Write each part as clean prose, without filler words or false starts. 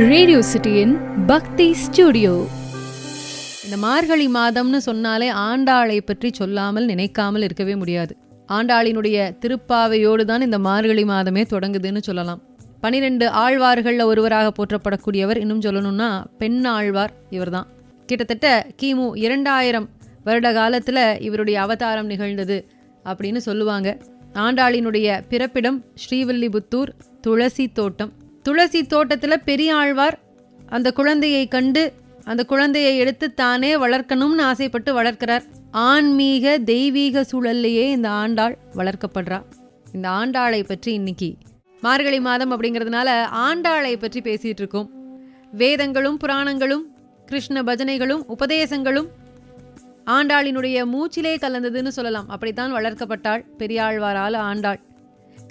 Radio சிட்டியின் பக்தி studio. இந்த மார்கழி மாதம்னு சொன்னாலே ஆண்டாளை பற்றி சொல்லாமல் நினைக்காமல் இருக்கவே முடியாது. ஆண்டாளினுடைய திருப்பாவையோடு தான் இந்த மார்கழி மாதமே தொடங்குதுன்னு சொல்லலாம். 12 ஆழ்வார்களில் ஒருவராக போற்றப்படக்கூடியவர். இன்னும் சொல்லணும்னா பெண் ஆழ்வார் இவர்தான். கிட்டத்தட்ட கிமு 2000 வருட காலத்தில் இவருடைய அவதாரம் நிகழ்ந்தது அப்படின்னு சொல்லுவாங்க. ஆண்டாளினுடைய பிறப்பிடம் ஸ்ரீவில்லிபுத்தூர் துளசி தோட்டம். துளசி தோட்டத்தில் பெரிய ஆழ்வார் அந்த குழந்தையை கண்டு அந்த குழந்தையை எடுத்து தானே வளர்க்கணும்னு ஆசைப்பட்டு வளர்க்கிறார். ஆன்மீக தெய்வீக சூழல்லையே இந்த ஆண்டாள் வளர்க்கப்படுறா. இந்த ஆண்டாளை பற்றி இன்னைக்கு மார்கழி மாதம் அப்படிங்கிறதுனால ஆண்டாளை பற்றி பேசிட்டு இருக்கோம். வேதங்களும் புராணங்களும் கிருஷ்ண பஜனைகளும் உபதேசங்களும் ஆண்டாளினுடைய மூச்சிலே கலந்ததுன்னு சொல்லலாம். அப்படித்தான் வளர்க்கப்பட்டாள் பெரியாழ்வாரால் ஆண்டாள்.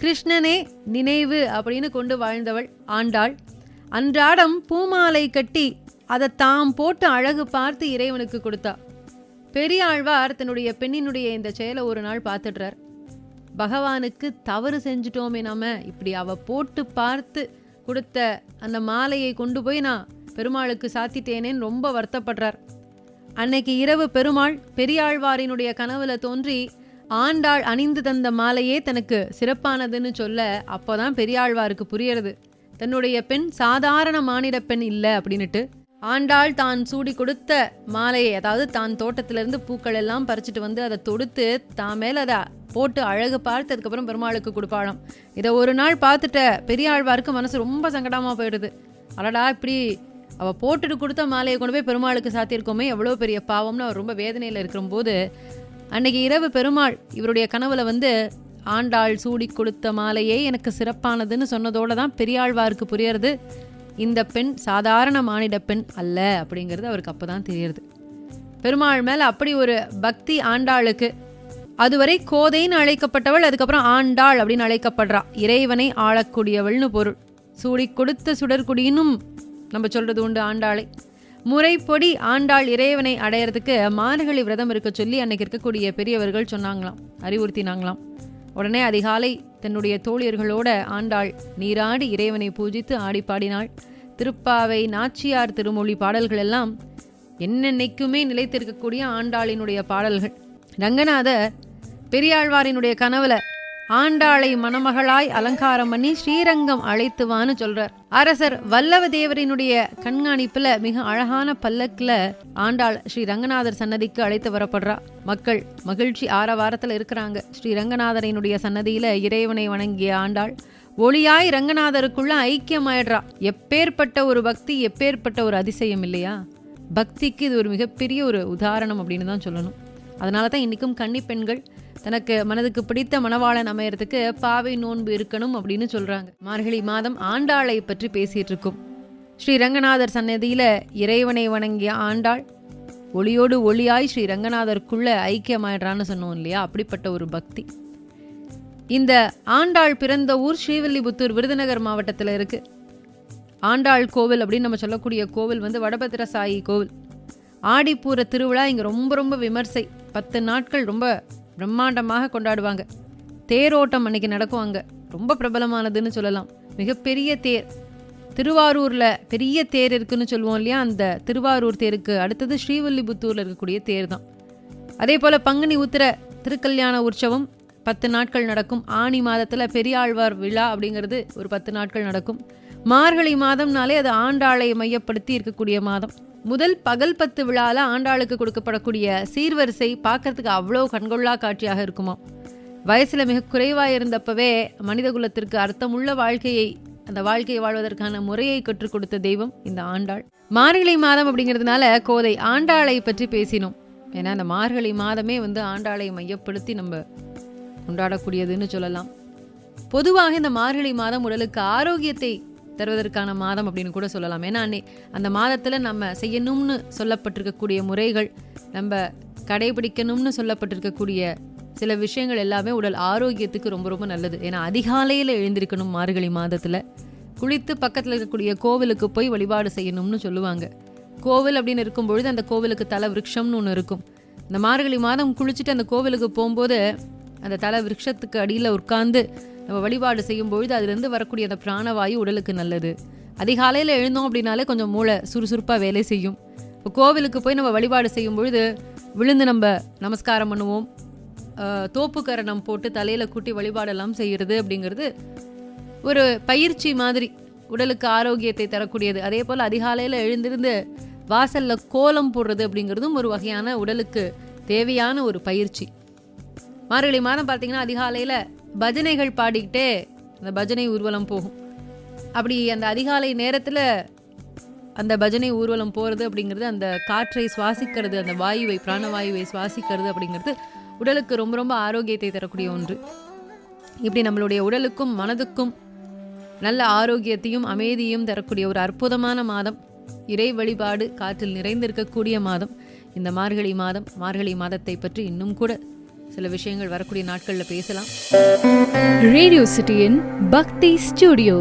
கிருஷ்ணனே நினைவு அப்படின்னு கொண்டு வாழ்ந்தவள் ஆண்டாள். அன்றாடம் பூமாலை கட்டி அதை தாம் போட்டு அழகு பார்த்து இறைவனுக்கு கொடுத்தா. பெரியாழ்வார் தன்னுடைய பெண்ணினுடைய இந்த செயலை ஒரு நாள் பார்த்துடுறார். பகவானுக்கு தவறு செஞ்சுட்டோமே நாம, இப்படி அவ போட்டு பார்த்து கொடுத்த அந்த மாலையை கொண்டு போய் நான் பெருமாளுக்கு சாத்திட்டேனேன்னு ரொம்ப வருத்தப்படுறார். அன்னைக்கு இரவு பெருமாள் பெரியாழ்வாரினுடைய கனவுல தோன்றி ஆண்டாள் அணிந்து தந்த மாலையே தனக்கு சிறப்பானதுன்னு சொல்ல, அப்போதான் பெரியாழ்வாருக்கு புரியறது தன்னுடைய பெண் சாதாரண மானிட பெண் இல்லை அப்படின்னுட்டு. ஆண்டாள் தான் சூடி கொடுத்த மாலையை, அதாவது தான் தோட்டத்திலிருந்து பூக்கள் எல்லாம் பறிச்சுட்டு வந்து அதை தொடுத்து தான் மேல அதை போட்டு அழகு பார்த்து அதுக்கப்புறம் பெருமாளுக்கு கொடுப்பாளாம். இதை ஒரு நாள் பார்த்துட்ட பெரியாழ்வாருக்கு மனசு ரொம்ப சங்கடமா போயிடுது. அடடா, இப்படி அவள் போட்டுட்டு கொடுத்த மாலையை கொண்டு போய் பெருமாளுக்கு சாத்தியிருக்கோமே, எவ்வளோ பெரிய பாவம்னு அவர் ரொம்ப வேதனையில் இருக்கிறபோது அன்னைக்கு இரவு பெருமாள் இவருடைய கனவுல வந்து ஆண்டாள் சூடி கொடுத்த மாலையே எனக்கு சிறப்பானதுன்னு சொன்னதோடு தான் பெரியாழ்வாருக்கு புரியறது இந்த பெண் சாதாரண மானிட பெண் அல்ல அப்படிங்கிறது அவருக்கு அப்போ தான் தெரியறது. பெருமாள் மேலே அப்படி ஒரு பக்தி ஆண்டாளுக்கு. அதுவரை கோதைன்னு அழைக்கப்பட்டவள் அதுக்கப்புறம் ஆண்டாள் அப்படின்னு அழைக்கப்படுறா. இறைவனை ஆளக்கூடியவள்னு பொருள். சூடி கொடுத்த சுடற்குடியினும் நம்ம சொல்றது உண்டு ஆண்டாளை. முறைப்பொடி ஆண்டாள் இறைவனை அடையிறதுக்கு மார்கழி விரதம் இருக்க சொல்லி அன்னைக்கு இருக்கக்கூடிய பெரியவர்கள் சொன்னாங்களாம், அறிவுறுத்தினாங்களாம். உடனே அதிகாலை தன்னுடைய தோழியர்களோட ஆண்டாள் நீராடி இறைவனை பூஜித்து ஆடி பாடினாள். திருப்பாவை நாச்சியார் திருமொழி பாடல்கள் எல்லாம் என்னென்னைக்குமே நிலைத்திருக்கக்கூடிய ஆண்டாளினுடைய பாடல்கள். ரங்கநாதர் பெரியாழ்வாரினுடைய கனவுல ஆண்டாளை மணமகளாய் அலங்காரம் பண்ணி ஸ்ரீரங்கம் அழைத்துவான்னு சொல்றார். அரசர் வல்லவ தேவரினுடைய கண்காணிப்புல மிக அழகான பல்லக்குல ஆண்டாள் ஸ்ரீ ரங்கநாதர் சன்னதிக்கு அழைத்து வரப்படுறா. மக்கள் மகிழ்ச்சி ஆரவாரத்துல இருக்கிறாங்க. ஸ்ரீ ரங்கநாதரினுடைய சன்னதியில இறைவனை வணங்கிய ஆண்டாள் ஒளியாய் ரங்கநாதருக்குள்ள ஐக்கியமாயிடுறா. எப்பேற்பட்ட ஒரு பக்தி, எப்பேற்பட்ட ஒரு அதிசயம் இல்லையா? பக்திக்கு இது ஒரு மிகப்பெரிய ஒரு உதாரணம் அப்படின்னு தான் சொல்லணும். அதனால தான் இன்னைக்கும் கன்னி பெண்கள் தனக்கு மனதுக்கு பிடித்த மணவாளன் அமையறதுக்கு பாவை நோன்பு இருக்கணும் அப்படின்னு சொல்றாங்க. மார்கழி மாதம் ஆண்டாளை பற்றி பேசிட்டு இருக்கோம். ஸ்ரீ ரங்கநாதர் சன்னதியில இறைவனை வணங்கிய ஆண்டாள் ஒளியோடு ஒளியாய் ஸ்ரீ ரங்கநாதருக்குள்ள ஐக்கியமாயிடுறான்னு சொன்னோம் இல்லையா? அப்படிப்பட்ட ஒரு பக்தி. இந்த ஆண்டாள் பிறந்த ஊர் ஸ்ரீவில்லிபுத்தூர் விருதுநகர் மாவட்டத்தில் இருக்கு. ஆண்டாள் கோவில் அப்படின்னு நம்ம சொல்லக்கூடிய கோவில் வந்து வடபத்திர சாயி கோவில். ஆடிப்பூர திருவிழா இங்கே ரொம்ப ரொம்ப விமர்சை. 10 நாட்கள் ரொம்ப பிரம்மாண்டமாக கொண்டாடுவாங்க. தேரோட்டம் அன்னைக்கு நடக்கும். அங்கே ரொம்ப பிரபலமானதுன்னு சொல்லலாம். மிகப்பெரிய தேர். திருவாரூரில் பெரிய தேர் இருக்குன்னு சொல்லுவோம் இல்லையா? அந்த திருவாரூர் தேருக்கு அடுத்தது ஸ்ரீவில்லிபுத்தூரில் இருக்கக்கூடிய தேர் தான். அதே போல் பங்குனி உத்திர திருக்கல்யாண உற்சவம் 10 நாட்கள் நடக்கும். ஆனி மாதத்தில் பெரியாழ்வார் விழா அப்படிங்கிறது ஒரு 10 நாட்கள் நடக்கும். மார்கழி மாதம்னாலே அது ஆண்டாளை மையப்படுத்தி இருக்கக்கூடிய மாதம். முதல் பகல் 10 விழாவில் ஆண்டாளுக்கு கொடுக்கப்படக்கூடிய சீர்வரிசை பார்க்கறதுக்கு அவ்வளோ கண்கொள்ளா காட்சியாக இருக்குமா. வயசில் மிக குறைவாக இருந்தப்பவே மனித குலத்திற்கு அர்த்தமுள்ள வாழ்க்கையை, அந்த வாழ்க்கையை வாழ்வதற்கான முறையை கற்றுக் கொடுத்த தெய்வம் இந்த ஆண்டாள். மார்கழி மாதம் அப்படிங்கிறதுனால கோதை ஆண்டாளை பற்றி பேசினோம். ஏன்னா அந்த மார்கழி மாதமே வந்து ஆண்டாளை மையப்படுத்தி நம்ம கொண்டாடக்கூடியதுன்னு சொல்லலாம். பொதுவாக இந்த மார்கழி மாதம் உடலுக்கு ஆரோக்கியத்தை தருவதற்கான மாதம் அப்படின்னு கூட சொல்லலாம். ஏன்னா அந்த மாதத்தில் நம்ம செய்யணும்னு சொல்லப்பட்டிருக்கக்கூடிய முறைகள், நம்ம கடைபிடிக்கணும்னு சொல்லப்பட்டிருக்கக்கூடிய சில விஷயங்கள் எல்லாமே உடல் ஆரோக்கியத்துக்கு ரொம்ப ரொம்ப நல்லது. ஏன்னா அதிகாலையில் எழுந்திருக்கணும். மார்கழி மாதத்தில் குளித்து பக்கத்தில் இருக்கக்கூடிய கோவிலுக்கு போய் வழிபாடு செய்யணும்னு சொல்லுவாங்க. கோவில் அப்படின்னு இருக்கும்பொழுது அந்த கோவிலுக்கு தல விருட்சம்னு ஒன்று இருக்கும். இந்த மார்கழி மாதம் குளிச்சுட்டு அந்த கோவிலுக்கு போகும்போது அந்த தல விருட்சத்துக்கு அடியில் உட்கார்ந்து நம்ம வழிபாடு செய்யும் பொழுது அதிலிருந்து வரக்கூடிய அந்த பிராணவாயு உடலுக்கு நல்லது. அதிகாலையில் எழுந்தோம் அப்படின்னாலே கொஞ்சம் மூளை சுறுசுறுப்பாக வேலை செய்யும். இப்போ கோவிலுக்கு போய் நம்ம வழிபாடு செய்யும் பொழுது விழுந்து நம்ம நமஸ்காரம் பண்ணுவோம், தோப்புக்கரணம் போட்டு தலையில் கூட்டி வழிபாடெல்லாம் செய்கிறது அப்படிங்கிறது ஒரு பயிற்சி மாதிரி, உடலுக்கு ஆரோக்கியத்தை தரக்கூடியது. அதே போல் அதிகாலையில் எழுந்திருந்து வாசலில் கோலம் போடுறது அப்படிங்கிறதும் ஒரு வகையான உடலுக்கு தேவையான ஒரு பயிற்சி. மார்கழி மாதம் பார்த்திங்கன்னா அதிகாலையில் பஜனைகள் பாடிக்கிட்டே அந்த பஜனை ஊர்வலம் போகும். அப்படி அந்த அதிகாலை நேரத்தில் அந்த பஜனை ஊர்வலம் போகிறது அப்படிங்கிறது, அந்த காற்றை சுவாசிக்கிறது, அந்த வாயுவை, பிராணவாயுவை சுவாசிக்கிறது அப்படிங்கிறது உடலுக்கு ரொம்ப ரொம்ப ஆரோக்கியத்தை தரக்கூடிய ஒன்று. இப்படி நம்மளுடைய உடலுக்கும் மனதுக்கும் நல்ல ஆரோக்கியத்தையும் அமைதியும் தரக்கூடிய ஒரு அற்புதமான மாதம், இறை வழிபாடு காற்றில் நிறைந்திருக்கக்கூடிய மாதம் இந்த மார்கழி மாதம். மார்கழி மாதத்தை பற்றி இன்னும் கூட சில விஷயங்கள் வரக்கூடிய நாட்களில் பேசலாம். ரேடியோ சிட்டியின் பக்தி ஸ்டுடியோ.